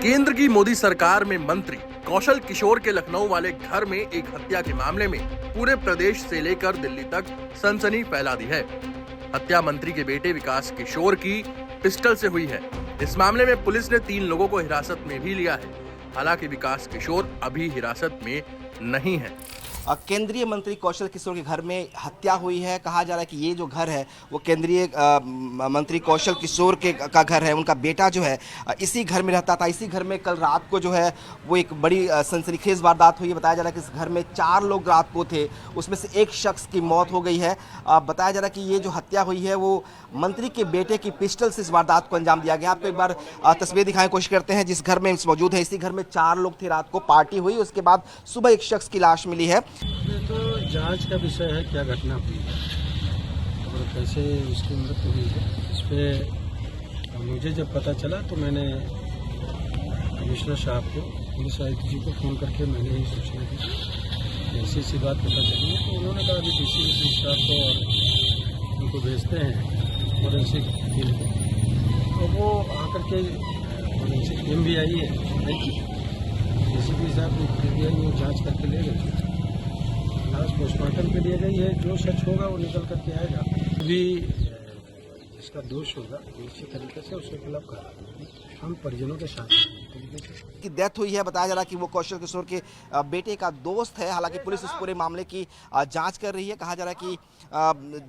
केंद्र की मोदी सरकार में मंत्री कौशल किशोर के लखनऊ वाले घर में एक हत्या के मामले में पूरे प्रदेश से लेकर दिल्ली तक सनसनी फैला दी है। हत्या मंत्री के बेटे विकास किशोर की पिस्टल से हुई है। इस मामले में पुलिस ने 3 लोगों को हिरासत में भी लिया है। हालांकि विकास किशोर अभी हिरासत में नहीं है। केंद्रीय मंत्री कौशल किशोर के घर में हत्या हुई है। कहा जा रहा है कि ये जो घर है वो केंद्रीय मंत्री कौशल किशोर का घर है। उनका बेटा जो है इसी घर में रहता था। इसी घर में कल रात को जो है वो एक बड़ी सनसनीखेज वारदात हुई है। बताया जा रहा है कि इस घर में 4 लोग रात को थे, उसमें से एक शख्स की मौत हो गई है। बताया जा रहा है कि ये जो हत्या हुई है वो मंत्री के बेटे की पिस्टल से इस वारदात को अंजाम दिया गया। आपको एक बार तस्वीर दिखाने की कोशिश करते हैं जिस घर में मौजूद है। इसी घर में 4 लोग थे, रात को पार्टी हुई, उसके बाद सुबह एक शख्स की लाश मिली है। ये तो जांच का विषय है, क्या घटना हुई है और कैसे उसकी मृत्यु हुई है। इस पर मुझे जब पता चला तो मैंने कमिश्नर साहब को, पुलिस आयुक्त जी को फ़ोन करके मैंने ही सूचना दी। ऐसी सी बात पता चली तो उन्होंने कहा कि डीसी साहब को और उनको भेजते हैं फॉरेंसिक टीम को। तो वो आकर के फॉरेंसिक टीम भी आई है, डीसीपी साहब वो जाँच करके ले गए। लाश पोस्टमार्टम के लिए गई है। जो सच होगा वो निकल करके आएगा। अभी जिसका दोष होगा इसी तरीके से उसके खिलाफ कार्रवाई हम परिजनों के साथ की डेथ हुई है। बताया जा रहा है कि वो कौशल किशोर के बेटे का दोस्त है। हालांकि पुलिस इस पूरे मामले की जांच कर रही है। कहा जा रहा है कि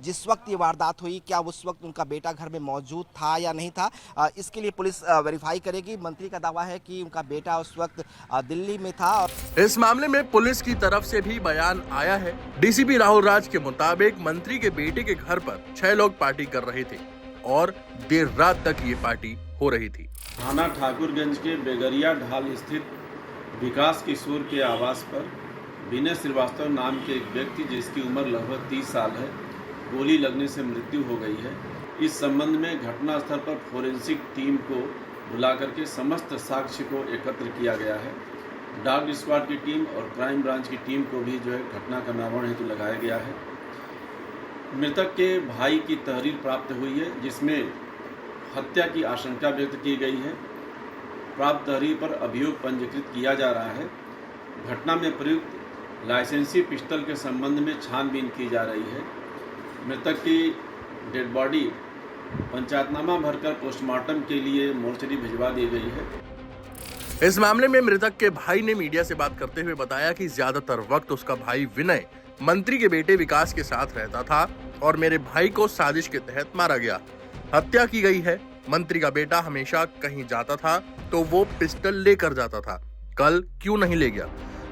जिस वक्त ये वारदात हुई क्या उस वक्त उनका बेटा घर में मौजूद था या नहीं था, इसके लिए पुलिस वेरीफाई करेगी। मंत्री का दावा है कि उनका बेटा उस वक्त दिल्ली में था। इस मामले में पुलिस की तरफ से भी बयान आया है। डीसीपी राहुल राज के मुताबिक मंत्री के बेटे के घर पर 6 लोग पार्टी कर रहे थे और देर रात तक ये पार्टी हो रही थी। थाना ठाकुरगंज के बेगरिया ढाल स्थित विकास किशोर के आवास पर विनय श्रीवास्तव नाम के एक व्यक्ति जिसकी उम्र लगभग 30 साल है, गोली लगने से मृत्यु हो गई है। इस संबंध में घटनास्थल पर फोरेंसिक टीम को बुला करके समस्त साक्ष्य को एकत्र किया गया है। डॉग स्क्वाड की टीम और क्राइम ब्रांच की टीम को भी जो है घटना का निवारण हेतु लगाया गया है। मृतक के भाई की तहरीर प्राप्त हुई है जिसमें हत्या की आशंका व्यक्त की गई है। प्राप्त तहरीर पर अभियोग पंजीकृत किया जा रहा है। घटना में प्रयुक्त लाइसेंसी पिस्टल के संबंध में छानबीन की जा रही है। मृतक की डेड बॉडी पंचायतनामा भरकर पोस्टमार्टम के लिए मोर्चरी भिजवा दी गई है। इस मामले में मृतक के भाई ने मीडिया से बात करते हुए बताया कि ज्यादातर वक्त उसका भाई विनय मंत्री के बेटे विकास के साथ रहता था और मेरे भाई को साजिश के तहत मारा गया, हत्या की गई है। मंत्री का बेटा हमेशा कहीं जाता था तो वो पिस्टल लेकर जाता था। कल क्यों नहीं ले गया?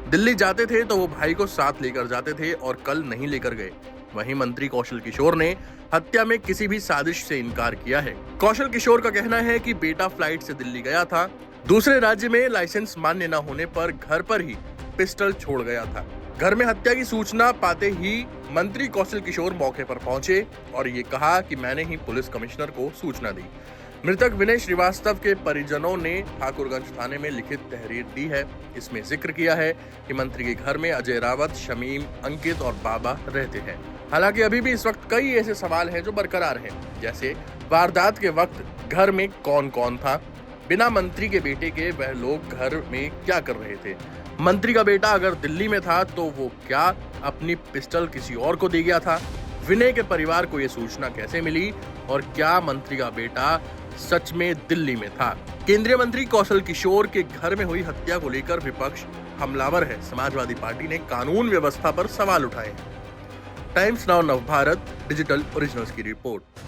दिल्ली जाते थे तो वो भाई को साथ लेकर जाते थे और कल नहीं लेकर गए। वहीं मंत्री कौशल किशोर ने हत्या में किसी भी साजिश से इनकार किया है। कौशल किशोर का कहना है कि बेटा फ्लाइट से दिल्ली गया था, दूसरे राज्य में लाइसेंस मान्य न होने पर घर पर ही पिस्टल छोड़ गया था। घर में हत्या की सूचना पाते ही मंत्री कौशल किशोर मौके पर पहुंचे और ये कहा कि मैंने ही पुलिस कमिश्नर को सूचना दी। मृतक विनय श्रीवास्तव के परिजनों ने ठाकुरगंज थाने में लिखित तहरीर दी है। इसमें जिक्र किया है कि मंत्री के घर में अजय रावत, शमीम, अंकित और बाबा रहते हैं। हालांकि अभी भी इस वक्त कई ऐसे सवाल हैं जो बरकरार हैं, जैसे वारदात के वक्त घर में कौन कौन था, बिना मंत्री के बेटे के वह लोग घर में क्या कर रहे थे, मंत्री का बेटा अगर दिल्ली में था तो वो क्या अपनी पिस्टल किसी और को दे गया था, विनय के परिवार को ये सूचना कैसे मिली और क्या मंत्री का बेटा सच में दिल्ली में था। केंद्रीय मंत्री कौशल किशोर के घर में हुई हत्या को लेकर विपक्ष हमलावर है। समाजवादी पार्टी ने कानून व्यवस्था पर सवाल उठाए हैं। Times now Navbharat digital originals की रिपोर्ट।